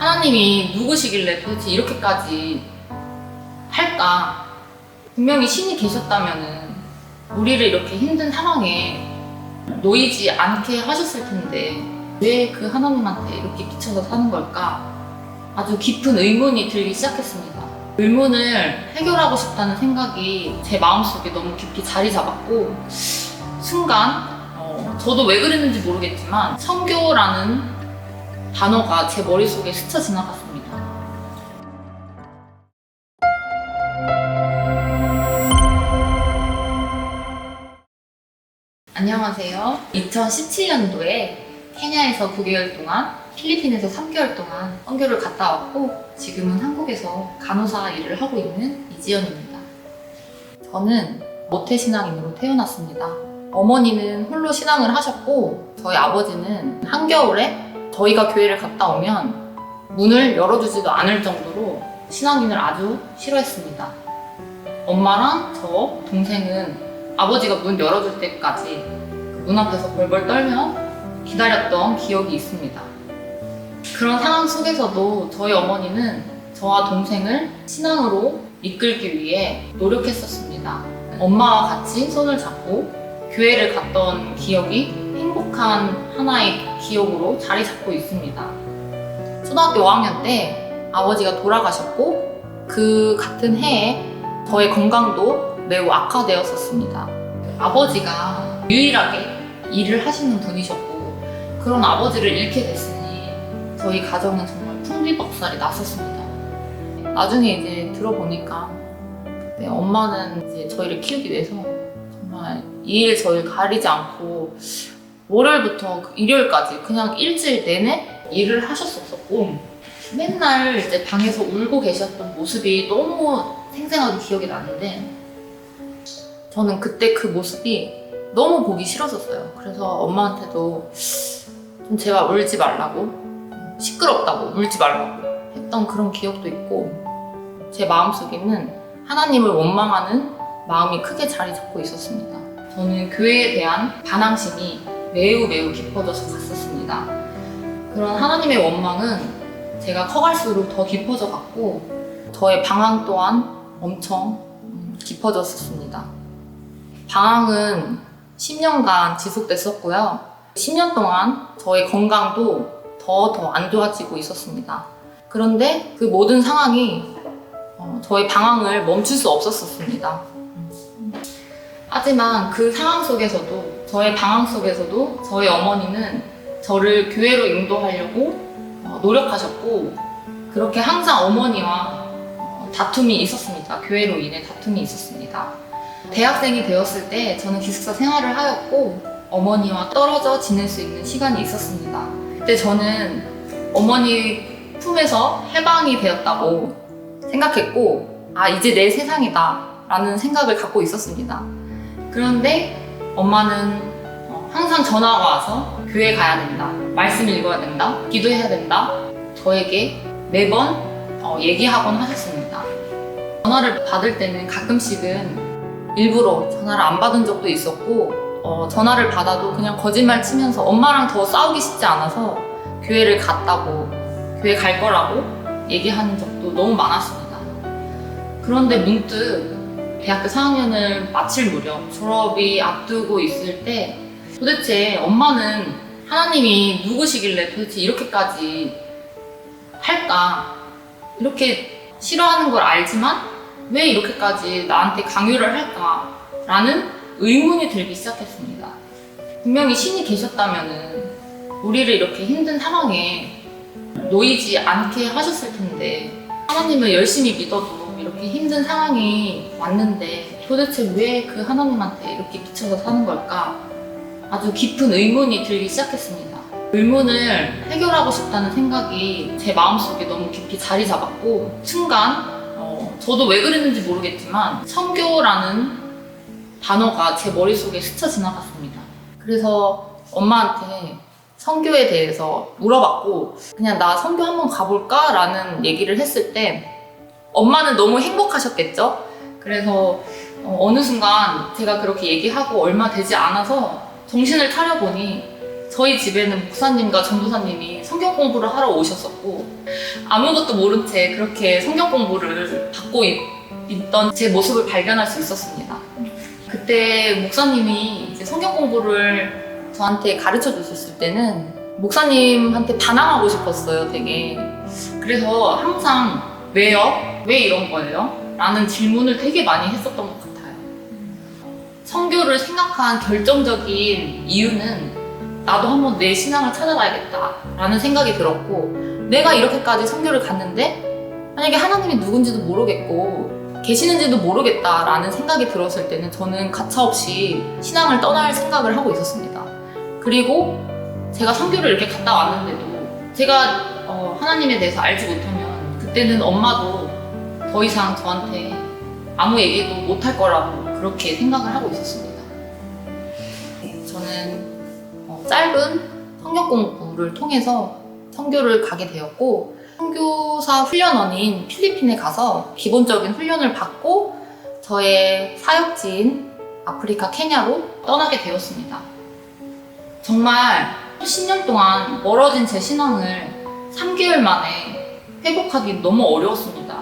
하나님이 누구시길래 도대체 이렇게까지 할까? 분명히 신이 계셨다면은 우리를 이렇게 힘든 상황에 놓이지 않게 하셨을 텐데 왜 그 하나님한테 이렇게 미쳐서 사는 걸까? 아주 깊은 의문이 들기 시작했습니다. 의문을 해결하고 싶다는 생각이 제 마음속에 너무 깊이 자리 잡았고 순간 저도 왜 그랬는지 모르겠지만 선교라는 단어가 제 머릿속에 스쳐 지나갔습니다. 안녕하세요. 2017년도에 케냐에서 9개월 동안, 필리핀에서 3개월 동안 선교를 갔다 왔고 지금은 한국에서 간호사 일을 하고 있는 이지연입니다. 저는 모태신앙인으로 태어났습니다. 어머니는 홀로 신앙을 하셨고 저희 아버지는 한겨울에 저희가 교회를 갔다 오면 문을 열어주지도 않을 정도로 신앙인을 아주 싫어했습니다. 엄마랑 저, 동생은 아버지가 문 열어줄 때까지 그 문 앞에서 벌벌 떨며 기다렸던 기억이 있습니다. 그런 상황 속에서도 저희 어머니는 저와 동생을 신앙으로 이끌기 위해 노력했었습니다. 엄마와 같이 손을 잡고 교회를 갔던 기억이 행복한 하나의 기억으로 자리 잡고 있습니다. 초등학교 5학년 때 아버지가 돌아가셨고 그 같은 해에 저의 건강도 매우 악화되었었습니다. 아버지가 유일하게 일을 하시는 분이셨고 그런 아버지를 잃게 됐으니 저희 가정은 정말 풍비박살이 났었습니다. 나중에 이제 들어보니까 엄마는 이제 저희를 키우기 위해서 정말 2일 저희 가리지 않고 월요일부터 일요일까지 그냥 일주일 내내 일을 하셨었고 맨날 이제 방에서 울고 계셨던 모습이 너무 생생하게 기억이 나는데 저는 그때 그 모습이 너무 보기 싫었었어요. 그래서 엄마한테도 좀 제발 울지 말라고, 시끄럽다고 울지 말라고 했던 그런 기억도 있고 제 마음속에는 하나님을 원망하는 마음이 크게 자리 잡고 있었습니다. 저는 교회에 대한 반항심이 매우 깊어져서 갔었습니다. 그런 하나님의 원망은 제가 커갈수록 더 깊어져 갔고 저의 방황 또한 엄청 깊어졌었습니다. 방황은 10년간 지속됐었고요. 10년 동안 저의 건강도 더 안 좋아지고 있었습니다. 그런데 그 모든 상황이 저의 방황을 멈출 수 없었습니다. 하지만 그 상황 속에서도 저의 방황 속에서도 저희 어머니는 저를 교회로 인도하려고 노력하셨고 그렇게 항상 어머니와 다툼이 있었습니다. 교회로 인해 다툼이 있었습니다. 대학생이 되었을 때 저는 기숙사 생활을 하였고 어머니와 떨어져 지낼 수 있는 시간이 있었습니다. 그때 저는 어머니 품에서 해방이 되었다고 생각했고 이제 내 세상이다 라는 생각을 갖고 있었습니다. 그런데 엄마는 항상 전화가 와서 교회 가야 된다, 말씀 읽어야 된다, 기도해야 된다 저에게 매번 얘기하곤 하셨습니다. 전화를 받을 때는 가끔씩은 일부러 전화를 안 받은 적도 있었고 전화를 받아도 그냥 거짓말 치면서 엄마랑 더 싸우기 쉽지 않아서 교회를 갔다고, 교회 갈 거라고 얘기하는 적도 너무 많았습니다. 그런데 문득 대학교 4학년을 마칠 무렵 졸업이 앞두고 있을 때 도대체 엄마는 하나님이 누구시길래 도대체 이렇게까지 할까? 이렇게 싫어하는 걸 알지만 왜 이렇게까지 나한테 강요를 할까? 라는 의문이 들기 시작했습니다. 분명히 신이 계셨다면은 우리를 이렇게 힘든 상황에 놓이지 않게 하셨을 텐데 하나님을 열심히 믿어도 이렇게 힘든 상황이 왔는데 도대체 왜 그 하나님한테 이렇게 미쳐서 사는 걸까? 아주 깊은 의문이 들기 시작했습니다. 의문을 해결하고 싶다는 생각이 제 마음속에 너무 깊이 자리 잡았고 순간 저도 왜 그랬는지 모르겠지만 선교라는 단어가 제 머릿속에 스쳐 지나갔습니다. 그래서 엄마한테 선교에 대해서 물어봤고 그냥 나 선교 한번 가볼까? 라는 얘기를 했을 때 엄마는 너무 행복하셨겠죠? 그래서 어느 순간 제가 그렇게 얘기하고 얼마 되지 않아서 정신을 차려보니 저희 집에는 목사님과 전도사님이 성경 공부를 하러 오셨었고 아무것도 모른 채 그렇게 성경 공부를 받고 있던 제 모습을 발견할 수 있었습니다. 그때 목사님이 이제 성경 공부를 저한테 가르쳐 주셨을 때는 목사님한테 반항하고 싶었어요, 되게. 그래서 항상 왜요? 왜 이런 거예요? 라는 질문을 되게 많이 했었던 것 같아요. 선교를 생각한 결정적인 이유는 나도 한번 내 신앙을 찾아봐야겠다 라는 생각이 들었고, 내가 이렇게까지 선교를 갔는데 만약에 하나님이 누군지도 모르겠고 계시는지도 모르겠다 라는 생각이 들었을 때는 저는 가차없이 신앙을 떠날 생각을 하고 있었습니다. 그리고 제가 선교를 이렇게 갔다 왔는데도 제가 하나님에 대해서 알지 못하면 그때는 엄마도 더 이상 저한테 아무 얘기도 못할 거라고 그렇게 생각을 하고 있었습니다. 저는 짧은 성경 공부를 통해서 선교를 가게 되었고, 선교사 훈련원인 필리핀에 가서 기본적인 훈련을 받고 저의 사역지인 아프리카 케냐로 떠나게 되었습니다. 정말 10년 동안 멀어진 제 신앙을 3개월 만에 회복하기 너무 어려웠습니다.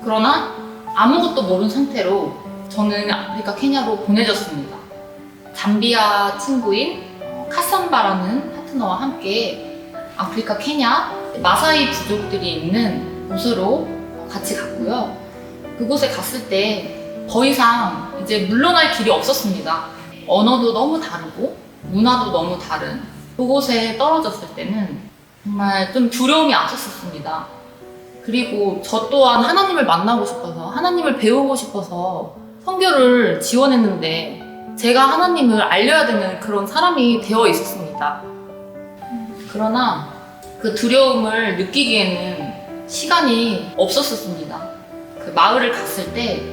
그러나 아무것도 모르는 상태로 저는 아프리카 케냐로 보내졌습니다. 잠비아 친구인 카산바라는 파트너와 함께 아프리카 케냐 마사이 부족들이 있는 곳으로 같이 갔고요. 그곳에 갔을 때 더 이상 이제 물러날 길이 없었습니다. 언어도 너무 다르고 문화도 너무 다른 그곳에 떨어졌을 때는 정말 좀 두려움이 앞섰었습니다. 그리고 저 또한 하나님을 만나고 싶어서, 하나님을 배우고 싶어서 선교를 지원했는데 제가 하나님을 알려야 되는 그런 사람이 되어 있었습니다. 그러나 그 두려움을 느끼기에는 시간이 없었습니다. 그 마을을 갔을 때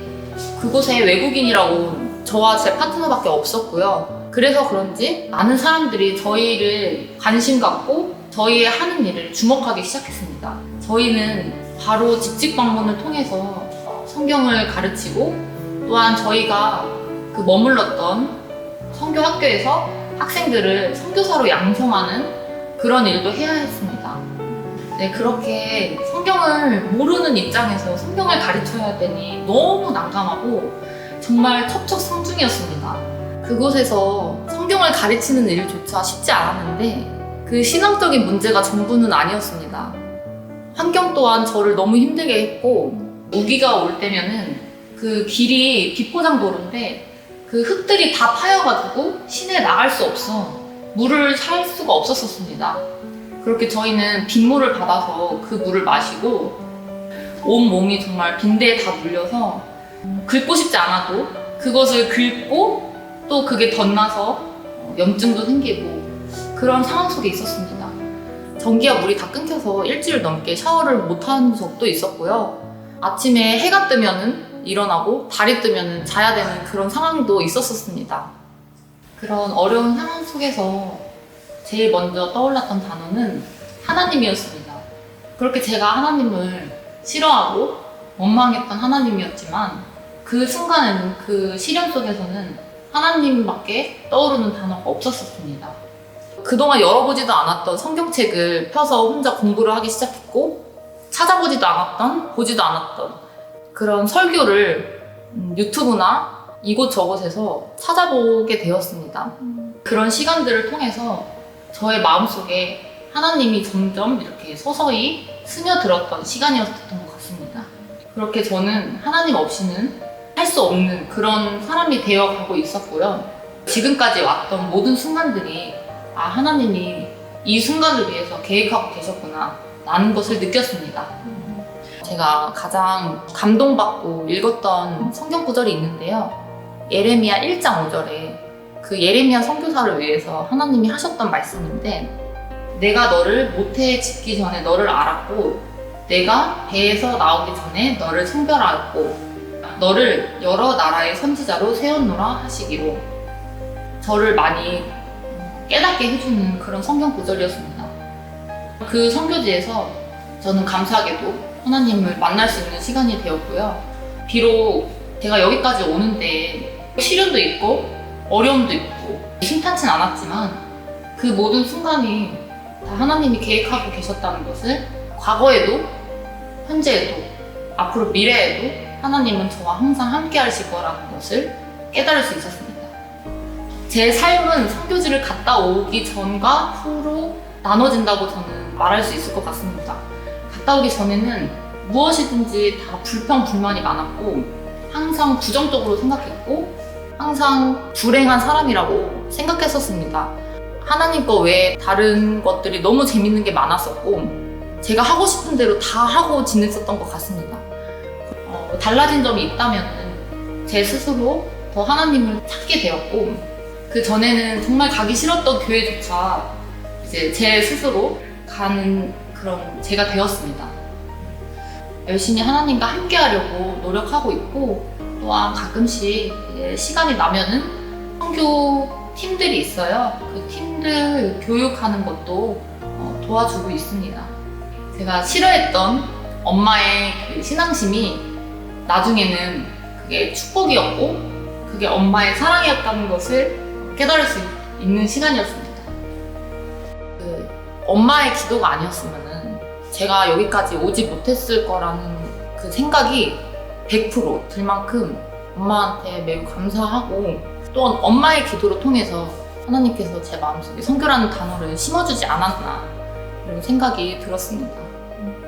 그곳에 외국인이라고 저와 제 파트너밖에 없었고요. 그래서 그런지 많은 사람들이 저희를 관심 갖고 저희의 하는 일을 주목하기 시작했습니다. 저희는 바로 직직 방문을 통해서 성경을 가르치고, 또한 저희가 그 머물렀던 선교 학교에서 학생들을 선교사로 양성하는 그런 일도 해야 했습니다. 네, 그렇게 성경을 모르는 입장에서 성경을 가르쳐야 되니 너무 난감하고 정말 첩첩산중이었습니다. 그곳에서 성경을 가르치는 일조차 쉽지 않았는데 그 신앙적인 문제가 전부는 아니었습니다. 환경 또한 저를 너무 힘들게 했고, 우기가 올 때면은 그 길이 비포장도로인데 그 흙들이 다 파여가지고 시내에 나갈 수 없어 물을 살 수가 없었습니다. 그렇게 저희는 빗물을 받아서 그 물을 마시고 온 몸이 정말 빈대에 다 물려서 긁고 싶지 않아도 그것을 긁고 또 그게 덧나서 염증도 생기고 그런 상황 속에 있었습니다. 전기와 물이 다 끊겨서 일주일 넘게 샤워를 못한 적도 있었고요. 아침에 해가 뜨면은 일어나고 달이 뜨면은 자야 되는 그런 상황도 있었습니다. 그런 어려운 상황 속에서 제일 먼저 떠올랐던 단어는 하나님이었습니다. 그렇게 제가 하나님을 싫어하고 원망했던 하나님이었지만 그 순간에는, 그 시련 속에서는 하나님밖에 떠오르는 단어가 없었습니다. 그동안 열어보지도 않았던 성경책을 펴서 혼자 공부를 하기 시작했고, 찾아보지도 않았던, 보지도 않았던 그런 설교를 유튜브나 이곳저곳에서 찾아보게 되었습니다. 그런 시간들을 통해서 저의 마음속에 하나님이 점점 이렇게 서서히 스며들었던 시간이었던 것 같습니다. 그렇게 저는 하나님 없이는 할 수 없는 그런 사람이 되어가고 있었고요. 지금까지 왔던 모든 순간들이 하나님이 이 순간을 위해서 계획하고 계셨구나 라는 것을 느꼈습니다. 제가 가장 감동받고 읽었던 성경 구절이 있는데요. 예레미야 1장 5절에 그 예레미야 선교사를 위해서 하나님이 하셨던 말씀인데, 내가 너를 모태에 짓기 전에 너를 알았고 내가 배에서 나오기 전에 너를 성별하였고 너를 여러 나라의 선지자로 세웠노라 하시기로, 저를 많이 깨닫게 해주는 그런 성경 구절이었습니다. 그 선교지에서 저는 감사하게도 하나님을 만날 수 있는 시간이 되었고요. 비록 제가 여기까지 오는데 시련도 있고 어려움도 있고 심탄치는 않았지만 그 모든 순간이 다 하나님이 계획하고 계셨다는 것을 과거에도, 현재에도, 앞으로 미래에도 하나님은 저와 항상 함께 하실 거라는 것을 깨달을 수 있었습니다. 제 삶은 선교지를 갔다 오기 전과 후로 나눠진다고 저는 말할 수 있을 것 같습니다. 갔다 오기 전에는 무엇이든지 다 불평, 불만이 많았고 항상 부정적으로 생각했고 항상 불행한 사람이라고 생각했었습니다. 하나님 거 외에 다른 것들이 너무 재밌는 게 많았었고 제가 하고 싶은 대로 다 하고 지냈었던 것 같습니다. 달라진 점이 있다면 제 스스로 더 하나님을 찾게 되었고 그 전에는 정말 가기 싫었던 교회조차 이제 제 스스로 가는 그런 제가 되었습니다. 열심히 하나님과 함께 하려고 노력하고 있고 또한 가끔씩 시간이 나면은 선교 팀들이 있어요. 그 팀들 교육하는 것도 도와주고 있습니다. 제가 싫어했던 엄마의 그 신앙심이 나중에는 그게 축복이었고 그게 엄마의 사랑이었다는 것을 깨달을 수 있는 시간이었습니다. 그 엄마의 기도가 아니었으면은 제가 여기까지 오지 못했을 거라는 그 생각이 100% 들 만큼 엄마한테 매우 감사하고 또한 엄마의 기도를 통해서 하나님께서 제 마음속에 선교라는 단어를 심어주지 않았나 이런 생각이 들었습니다.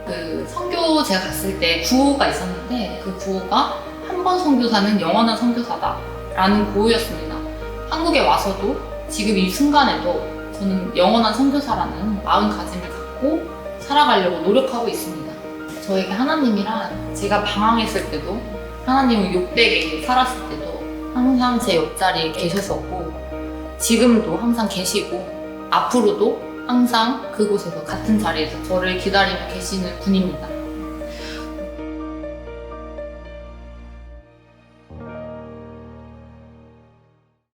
그 선교 제가 갔을 때 구호가 있었는데 그 구호가 한 번 선교사는 영원한 선교사다 라는 구호였습니다. 한국에 와서도 지금 이 순간에도 저는 영원한 선교사라는 마음가짐을 갖고 살아가려고 노력하고 있습니다. 저에게 하나님이란 제가 방황했을 때도 하나님을 욕되게 살았을 때도 항상 제 옆자리에 계셨었고 지금도 항상 계시고 앞으로도 항상 그곳에서 같은 자리에서 저를 기다리고 계시는 분입니다.